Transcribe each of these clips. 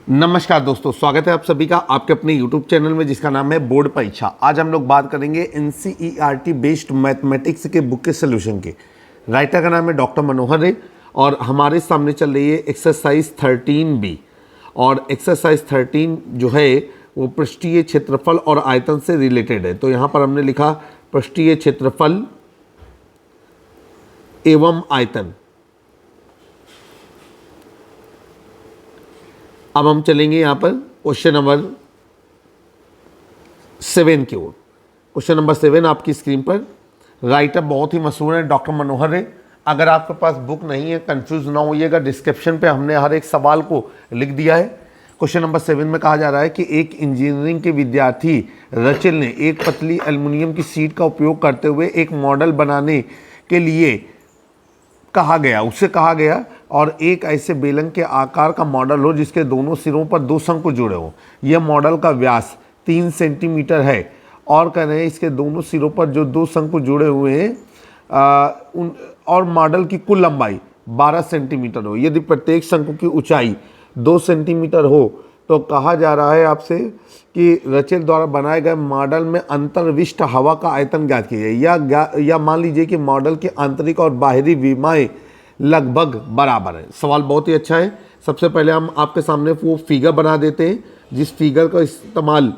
नमस्कार दोस्तों, स्वागत है आप सभी का आपके अपने YouTube चैनल में जिसका नाम है बोर्ड परीक्षा। आज हम लोग बात करेंगे NCERT बेस्ड मैथमेटिक्स के बुक के सोल्यूशन के। राइटर का नाम है डॉक्टर मनोहर रे और हमारे सामने चल रही है एक्सरसाइज 13B। और एक्सरसाइज 13 जो है वो पृष्ठीय क्षेत्रफल और आयतन से रिलेटेड है। तो यहाँ पर हमने लिखा पृष्ठीय क्षेत्रफल एवं आयतन। अब हम चलेंगे यहाँ पर क्वेश्चन नंबर 7 की ओर। क्वेश्चन नंबर 7 आपकी स्क्रीन पर। राइटर बहुत ही मशहूर है, डॉक्टर मनोहर है। अगर आपके पास बुक नहीं है, कंफ्यूज ना होइएगा, डिस्क्रिप्शन पे हमने हर एक सवाल को लिख दिया है। क्वेश्चन नंबर 7 में कहा जा रहा है कि एक इंजीनियरिंग के विद्यार्थी रचिल ने एक पतली एल्युमिनियम की शीट का उपयोग करते हुए एक मॉडल बनाने के लिए उससे कहा गया और एक ऐसे बेलन के आकार का मॉडल हो जिसके दोनों सिरों पर दो शंकु जुड़े हों। यह मॉडल का व्यास 3 सेंटीमीटर है और कह रहे हैं इसके दोनों सिरों पर जो दो शंकु जुड़े हुए हैं और मॉडल की कुल लंबाई 12 सेंटीमीटर हो। यदि प्रत्येक शंकु की ऊंचाई 2 सेंटीमीटर हो तो कहा जा रहा है आपसे कि रचिल द्वारा बनाए गए मॉडल में अंतर्विष्ट हवा का आयतन ज्ञात कीजिए। या मान लीजिए कि मॉडल की आंतरिक और बाहरी विमाएं लगभग बराबर है। सवाल बहुत ही अच्छा है। सबसे पहले हम आपके सामने वो फिगर बना देते हैं जिस फिगर का इस्तेमाल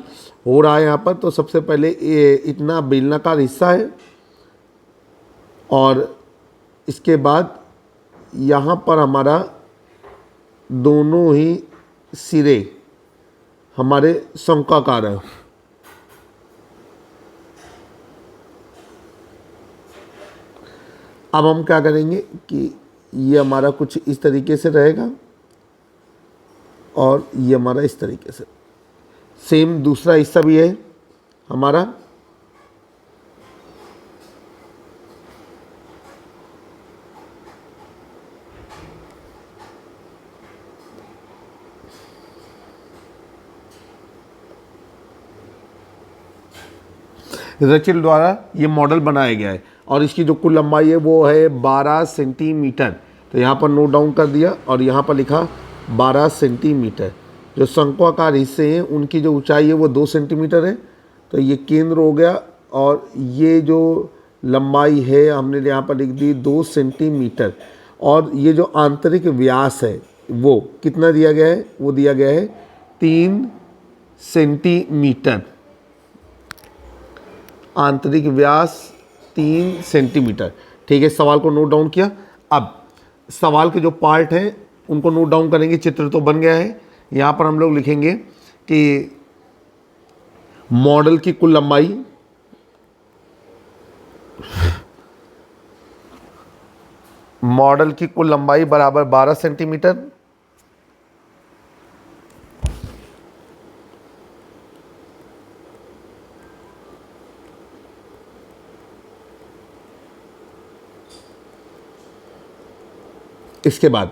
हो रहा है यहाँ पर। तो सबसे पहले ये इतना बेलनाकार हिस्सा है और इसके बाद यहाँ पर हमारा दोनों ही सिरे हमारे शंक्वाकार है। अब हम क्या करेंगे कि ये हमारा कुछ इस तरीके से रहेगा और ये हमारा इस तरीके से। सेम दूसरा हिस्सा भी है हमारा। रचिल द्वारा ये मॉडल बनाया गया है और इसकी जो कुल लंबाई है वो है 12 सेंटीमीटर। तो यहाँ पर नोट डाउन कर दिया और यहाँ पर लिखा 12 सेंटीमीटर। जो शंक्वाकार हिस्से हैं उनकी जो ऊंचाई है वो 2 सेंटीमीटर है। तो ये केंद्र हो गया और ये जो लंबाई है हमने यहाँ पर लिख दी 2 सेंटीमीटर। और ये जो आंतरिक व्यास है वो कितना दिया गया है, वो दिया गया है 3 सेंटीमीटर। आंतरिक व्यास 3 सेंटीमीटर। ठीक है, सवाल को नोट डाउन किया। अब सवाल के जो पार्ट हैं उनको नोट डाउन करेंगे। चित्र तो बन गया है। यहाँ पर हम लोग लिखेंगे कि मॉडल की कुल लंबाई बराबर 12 सेंटीमीटर। इसके बाद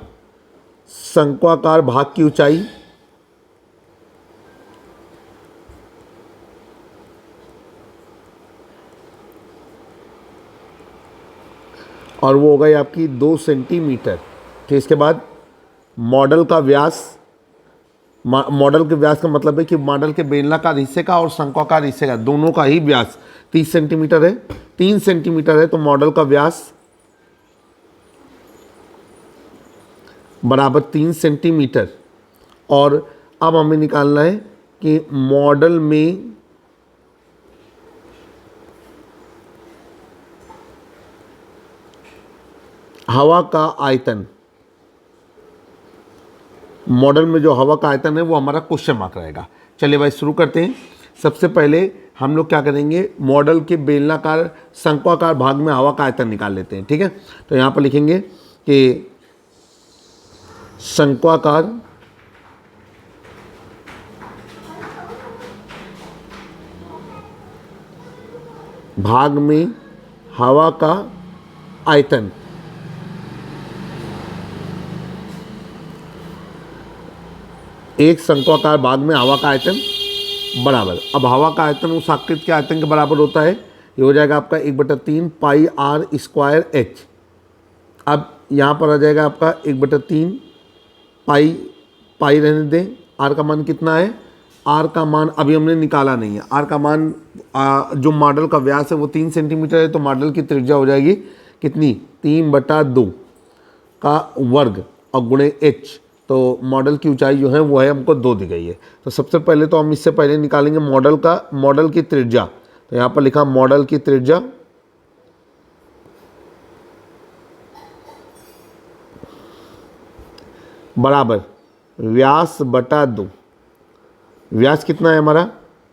शंक्वाकार भाग की ऊंचाई और वो हो गई आपकी 2 सेंटीमीटर। फिर इसके बाद मॉडल का व्यास। मॉडल के व्यास का मतलब है कि मॉडल के बेलनाकार हिस्से का और शंक्वाकार हिस्से का दोनों का ही व्यास 30 सेंटीमीटर है। 3 सेंटीमीटर है तो मॉडल का व्यास बराबर 3 सेंटीमीटर। और अब हमें निकालना है कि मॉडल में हवा का आयतन, मॉडल में जो हवा का आयतन है वो हमारा क्वेश्चन मार्क रहेगा। चलिए भाई शुरू करते हैं। सबसे पहले हम लोग क्या करेंगे, मॉडल के बेलनाकार शंक्वाकार भाग में हवा का आयतन निकाल लेते हैं। ठीक है, तो यहाँ पर लिखेंगे कि शंक्वाकार भाग में हवा का आयतन एक शंक्वाकार भाग में हवा का आयतन बराबर। अब हवा का आयतन उस आकृति के आयतन के बराबर होता है। ये हो जाएगा आपका 1/3 पाई आर स्क्वायर एच। अब यहाँ पर आ जाएगा आपका 1/3 पाई रहने दें आर का मान कितना है, आर का मान अभी हमने निकाला नहीं है। आर का मान जो मॉडल का व्यास है वो 3 सेंटीमीटर है, तो मॉडल की त्रिज्या हो जाएगी कितनी, 3/2 का वर्ग और गुणे h, तो मॉडल की ऊंचाई जो है वो है हमको 2 दी गई है। तो सबसे पहले तो हम इससे पहले निकालेंगे मॉडल की त्रिज्या। तो यहाँ पर लिखा मॉडल की त्रिज्या बराबर व्यास बटा 2। व्यास कितना है हमारा,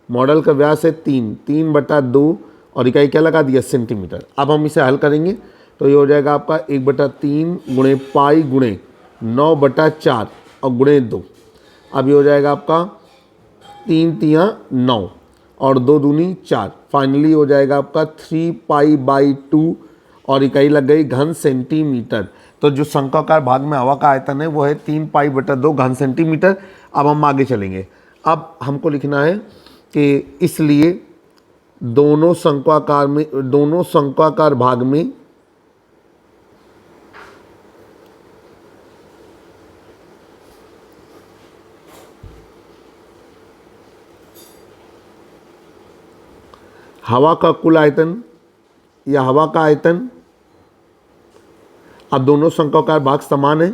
मॉडल का व्यास है 3/2 और इकाई क्या लगा दिया, सेंटीमीटर। अब हम इसे हल करेंगे तो ये हो जाएगा आपका 1/3 गुणे पाई गुणे 9/4 और गुणे 2। अब ये हो जाएगा आपका 3 तियाँ 9 और 2 दूनी 4, फाइनली हो जाएगा आपका 3π/2 और इकाई लग गई घन सेंटीमीटर। तो जो शंक्वाकार भाग में हवा का आयतन है वो है 3π/2 घन सेंटीमीटर। अब हम आगे चलेंगे। अब हमको लिखना है कि इसलिए दोनों शंक्वाकार भाग में हवा का कुल आयतन या हवा का आयतन, अब दोनों शंक्वाकार भाग समान है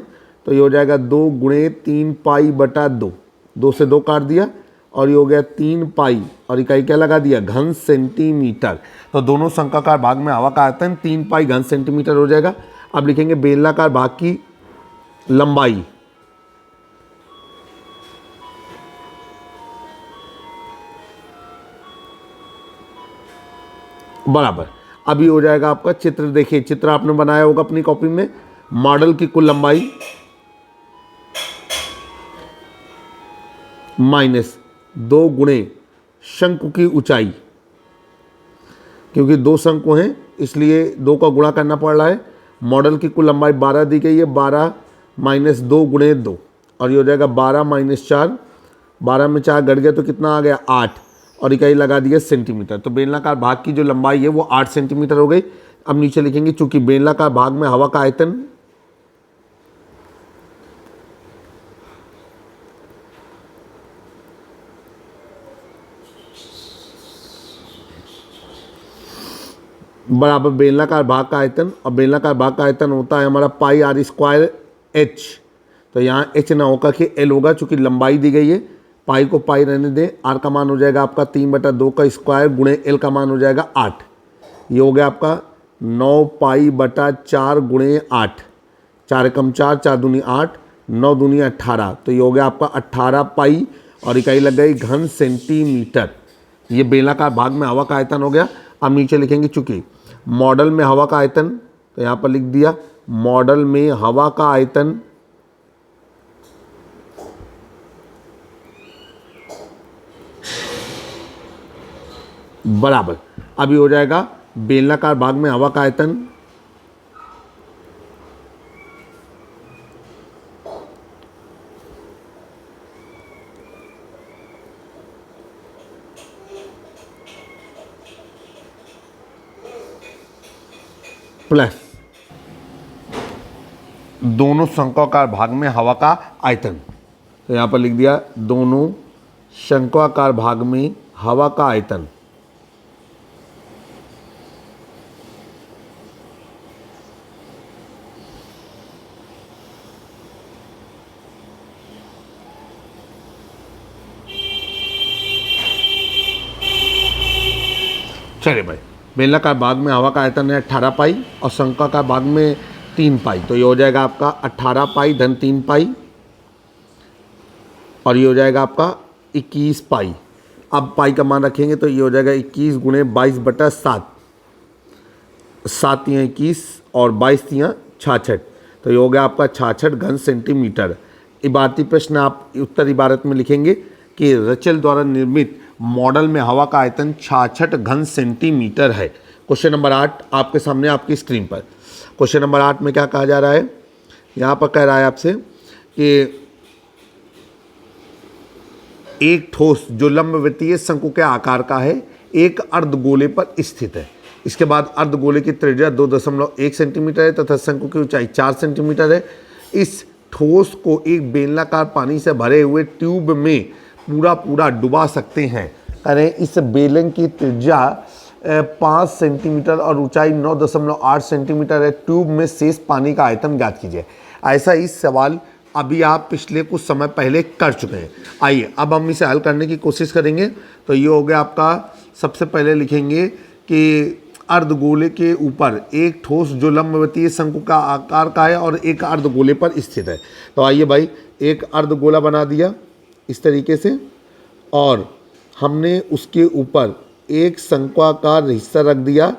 तो ये हो जाएगा 2 गुणे 3π/2, 2 से 2 काट दिया और ये हो गया 3π और इकाई क्या लगा दिया, घन सेंटीमीटर। तो दोनों शंक्वाकार भाग में हवा का आयतन 3π घन सेंटीमीटर हो जाएगा। अब लिखेंगे बेलनाकार भाग की लंबाई, बराबर, अभी हो जाएगा आपका चित्र, देखिए चित्र आपने बनाया होगा अपनी कॉपी में, मॉडल की कुल लंबाई माइनस 2 गुणे शंकु की ऊंचाई, क्योंकि 2 शंकु हैं इसलिए 2 का गुणा करना पड़ रहा है। मॉडल की कुल लंबाई 12 दी गई है, 12 माइनस 2 गुणे 2 और ये हो जाएगा 12 माइनस 4, 12 में 4 घट गया तो कितना आ गया 8 और इकाई लगा दिया सेंटीमीटर। तो बेलनाकार भाग की जो लंबाई है वो 8 सेंटीमीटर हो गई। अब नीचे लिखेंगे चूंकि बेलनाकार भाग में हवा का आयतन बराबर बेलनाकार भाग का आयतन, और बेलनाकार भाग का आयतन होता है हमारा πr² h। तो यहाँ h ना होकर के l होगा, चूंकि लंबाई दी गई है, पाई को पाई रहने दें। आर का मान हो जाएगा आपका 3/2 का स्क्वायर गुणे एल का मान हो जाएगा 8। ये हो गया आपका 9π/4 गुणे 8, 4 कम 4, 4 दूनी 8, 9 दूनी 18, तो ये हो गया आपका 18π और इकाई लग गई घन सेंटीमीटर। ये बेलनाकार भाग में हवा का आयतन हो गया। अब नीचे लिखेंगे चूंकि मॉडल में हवा का आयतन, तो यहाँ पर लिख दिया मॉडल में हवा का आयतन बराबर, अभी हो जाएगा बेलनाकार भाग में हवा का आयतन प्लस दोनों शंक्वाकार भाग में हवा का आयतन। तो यहाँ पर लिख दिया दोनों शंक्वाकार भाग में हवा का आयतन चलिए भाई, बेलनाकार भाग में हवा का आयतन है 18π और शंक्वाकार भाग में 3π, तो ये हो जाएगा आपका 18π धन 3π और ये हो जाएगा आपका 21π। अब पाई का मान रखेंगे तो ये हो जाएगा 21 गुणे 22/7, 7 तियाँ 21 और 22 तियाँ 66, तो ये हो गया आपका 66 घन सेंटीमीटर। इबारती प्रश्न आप उत्तर इबारत में लिखेंगे कि रचेल द्वारा निर्मित मॉडल में हवा का आयतन 66 घन सेंटीमीटर है। क्वेश्चन नंबर 8 आपके सामने आपकी स्क्रीन पर। क्वेश्चन नंबर 8 में क्या कहा जा रहा है, यहाँ पर कह रहा है आपसे कि एक ठोस जो लंबवृत्तीय शंकु के आकार का है एक अर्धगोले पर स्थित है। इसके बाद अर्धगोले की त्रिज्या 2.1 सेंटीमीटर है तथा शंकु की ऊंचाई 4 सेंटीमीटर है। इस ठोस को एक बेलनाकार पानी से भरे हुए ट्यूब में पूरा पूरा डुबा सकते हैं। करें इस बेलन की त्रिज्या 5 सेंटीमीटर और ऊंचाई 9.8 सेंटीमीटर है। ट्यूब में शेष पानी का आयतन ज्ञात कीजिए। ऐसा ही सवाल अभी आप पिछले कुछ समय पहले कर चुके हैं। आइए अब हम इसे हल करने की कोशिश करेंगे। तो ये हो गया आपका, सबसे पहले लिखेंगे कि अर्धगोले के ऊपर एक ठोस जो लंबवतीय शंकु का आकार का है और एक अर्धगोले पर स्थित है। तो आइए भाई, एक अर्धगोला बना दिया इस तरीके से, और हमने उसके ऊपर एक शंक्वाकार हिस्सा रख दिया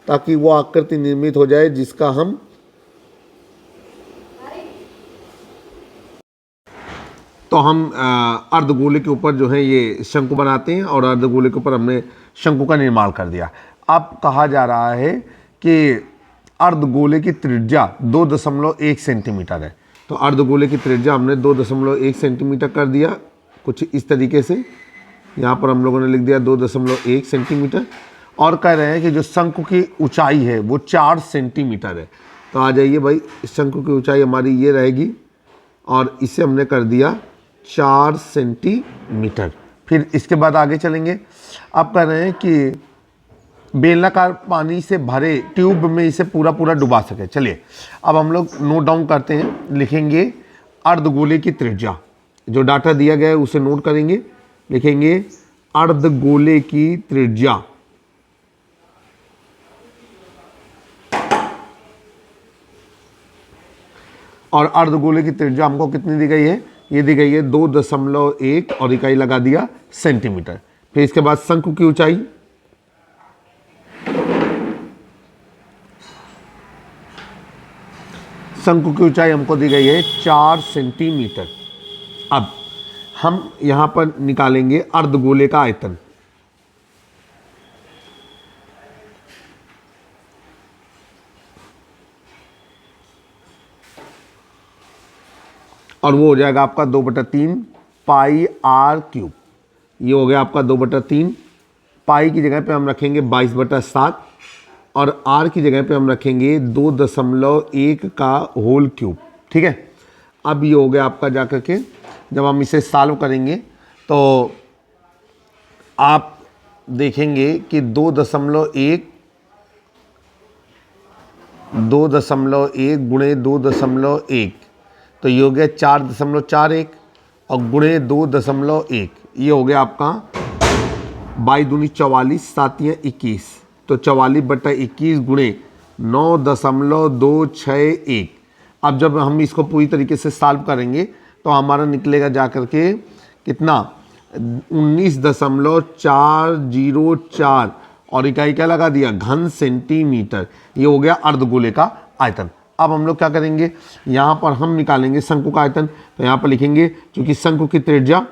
ताकि वो आकृति निर्मित हो जाए, जिसका हम अर्धगोले के ऊपर जो है ये शंकु बनाते हैं, और अर्धगोले के ऊपर हमने शंकु का निर्माण कर दिया। अब कहा जा रहा है कि अर्धगोले की त्रिज्या 2.1 सेंटीमीटर है। तो अर्धगोले की त्रिज्या हमने 2.1 सेंटीमीटर कर दिया, कुछ इस तरीके से। यहाँ पर हम लोगों ने लिख दिया 2.1 सेंटीमीटर, और कह रहे हैं कि जो शंकु की ऊंचाई है वो 4 सेंटीमीटर है। तो आ जाइए भाई, शंकु की ऊंचाई हमारी ये रहेगी, और इसे हमने कर दिया 4 सेंटीमीटर। फिर इसके बाद आगे चलेंगे। अब कह रहे हैं कि बेलनाकार पानी से भरे ट्यूब में इसे पूरा पूरा डुबा सके। चलिए अब हम लोग नोट डाउन करते हैं, लिखेंगे अर्धगोले की त्रिज्या। जो डाटा दिया गया है उसे नोट करेंगे, लिखेंगे अर्धगोले की त्रिज्या। और अर्धगोले की त्रिज्या हमको कितनी दी गई है? ये दी गई है 2.1 और इकाई लगा दिया सेंटीमीटर। फिर इसके बाद शंकु की ऊंचाई, शंकु की ऊंचाई हमको दी गई है 4 सेंटीमीटर। अब हम यहां पर निकालेंगे अर्धगोले का आयतन। और वो हो जाएगा आपका 2/3 पाई आर क्यूब। ये हो गया आपका 2/3। पाई की जगह पे हम रखेंगे 22/7, और आर की जगह पे हम रखेंगे 2.1 का होल क्यूब। ठीक है, अब ये हो गया आपका जाकर के, जब हम इसे सॉल्व करेंगे तो आप देखेंगे कि 2.1 गुणे 2.1, तो ये हो गया 4.41, और गुणे 2.1 ये हो गया आपका 22×4 = 7×21, तो 44/21 गुणे 9.261। अब जब हम इसको पूरी तरीके से सॉल्व करेंगे तो हमारा निकलेगा जाकर के कितना, 19.404, और इकाई क्या लगा दिया, घन सेंटीमीटर। ये हो गया अर्धगोले का आयतन। अब हम लोग क्या करेंगे, यहाँ पर हम निकालेंगे शंकु का आयतन। तो यहाँ पर लिखेंगे, क्योंकि शंकु की त्रिज्या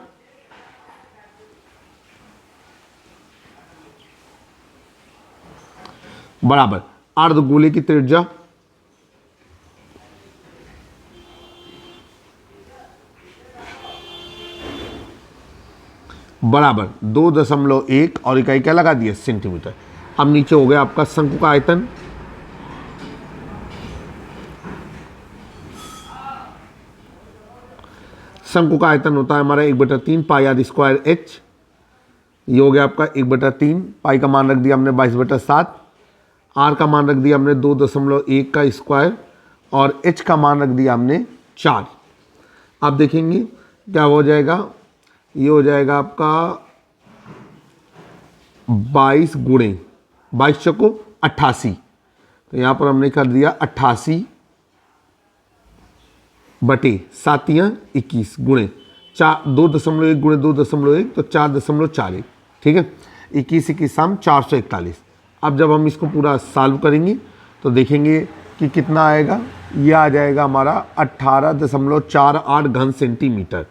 बराबर अर्धगोले की त्रिज्या बराबर 2.1 और इकाई क्या लगा दिया, सेंटीमीटर। अब नीचे हो गया आपका शंकु का आयतन। शंकु का आयतन होता है हमारा 1/3 पाई आर स्क्वायर एच। ये हो गया आपका 1/3। पाई का मान रख दिया हमने 22/7, आर का मान रख दिया हमने 2.1 का स्क्वायर, और एच का मान रख दिया हमने 4। आप देखेंगे क्या हो जाएगा, ये हो जाएगा आपका 22 गुणे 22 चौको 88। तो यहाँ पर हमने कर दिया 88/7×21 गुणे 2.1 गुणे 2.1, तो 4.41। ठीक है, 21 शाम 441। अब जब हम इसको पूरा सॉल्व करेंगे तो देखेंगे कि कितना आएगा। ये आ जाएगा हमारा 18.48 घन सेंटीमीटर।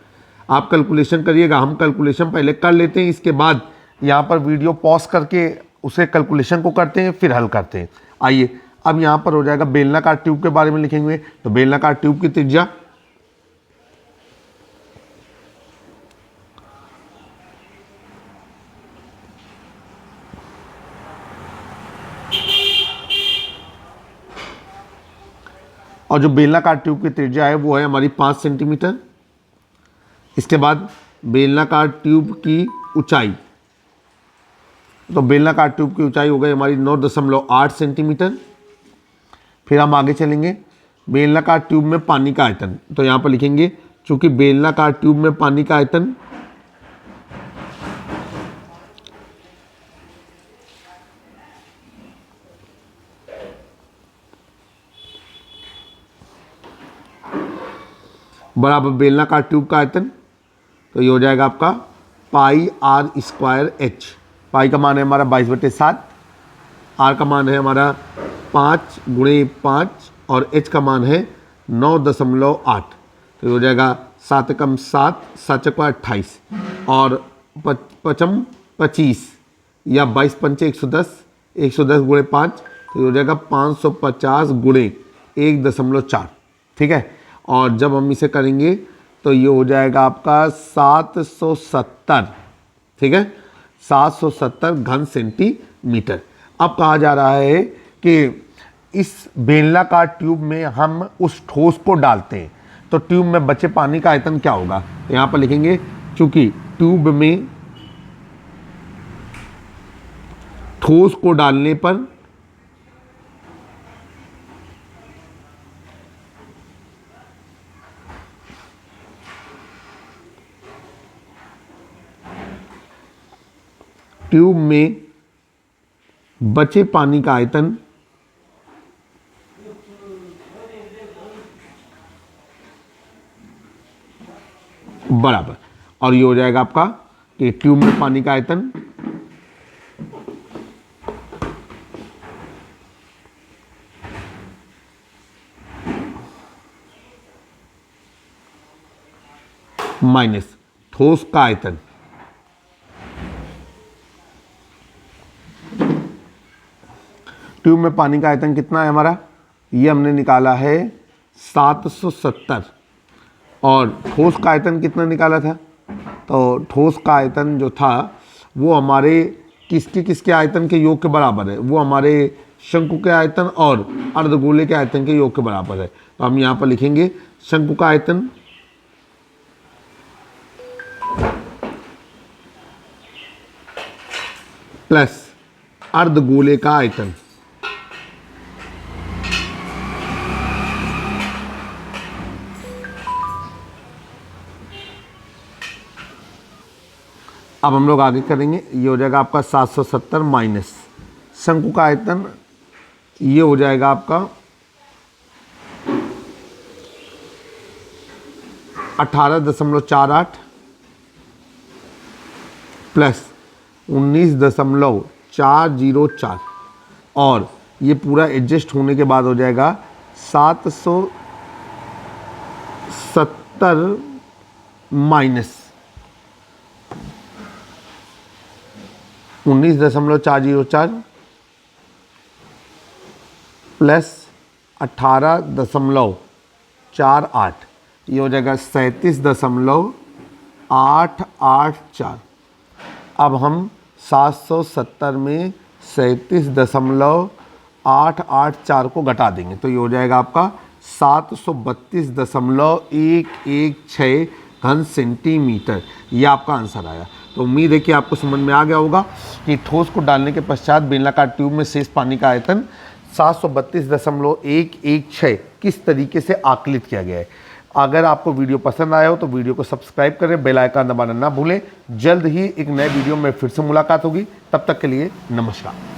आप कैलकुलेशन करिएगा, हम कैलकुलेशन पहले कर लेते हैं, इसके बाद यहाँ पर वीडियो पॉज करके उसे कैलकुलेशन को करते हैं, फिर हल करते हैं। आइए अब यहाँ पर हो जाएगा बेलनाकार ट्यूब के बारे में लिखेंगे। तो बेलनाकार ट्यूब की त्रिज्या और जो बेलनाकार ट्यूब की त्रिज्या है वो है हमारी 5 सेंटीमीटर। इसके बाद बेलनाकार ट्यूब की ऊंचाई, तो बेलनाकार ट्यूब की ऊंचाई हो गई हमारी 9.8 सेंटीमीटर। फिर हम आगे चलेंगे, बेलनाकार ट्यूब में पानी का आयतन, तो यहाँ पर लिखेंगे चूंकि बेलनाकार ट्यूब में पानी का आयतन बराबर बेलनाकार ट्यूब का आयतन, तो ये हो जाएगा आपका पाई आर स्क्वायर एच। पाई का मान है हमारा 22/7, आर का मान है हमारा 5 × 5 और एच का मान है 9.8। तो ये हो जाएगा 7 × 7 7 × 28 और 5 25 या 22 पंचे 110, 110 × 5, तो ये हो जाएगा 550 × 1.4। ठीक है, और जब हम इसे करेंगे तो ये हो जाएगा आपका 770। ठीक है, 770 घन सेंटीमीटर। अब कहा जा रहा है कि इस बेलनाकार ट्यूब में हम उस ठोस को डालते हैं तो ट्यूब में बचे पानी का आयतन क्या होगा, तो यहाँ पर लिखेंगे चूंकि ट्यूब में ठोस को डालने पर ट्यूब में बचे पानी का आयतन बराबर, और ये हो जाएगा आपका कि ट्यूब में पानी का आयतन माइनस ठोस का आयतन। ट्यूब में पानी का आयतन कितना है हमारा, ये हमने निकाला है 770, और ठोस का आयतन कितना निकाला था, तो ठोस का आयतन जो था वो हमारे किसके आयतन के योग के बराबर है, वो हमारे शंकु के आयतन और अर्धगोले के आयतन के योग के बराबर है। तो हम यहाँ पर लिखेंगे शंकु का आयतन प्लस अर्धगोले का आयतन। अब हम लोग आगे करेंगे, ये हो जाएगा आपका 770 माइनस शंकु का आयतन, ये हो जाएगा आपका 18.48 प्लस 19.404, और ये पूरा एडजस्ट होने के बाद हो जाएगा 770 माइनस 19.404 प्लस 18.48, ये हो जाएगा 37.884। अब हम 770 में 37.884 को घटा देंगे तो ये हो जाएगा आपका 732.116 घन सेंटीमीटर। ये आपका आंसर आया। तो उम्मीद है कि आपको समझ में आ गया होगा कि ठोस को डालने के पश्चात बेलनाकार ट्यूब में शेष पानी का आयतन 732.116 किस तरीके से आकलित किया गया है। अगर आपको वीडियो पसंद आया हो तो वीडियो को सब्सक्राइब करें, बेल आइकन दबाना ना भूलें। जल्द ही एक नए वीडियो में फिर से मुलाकात होगी, तब तक के लिए नमस्कार।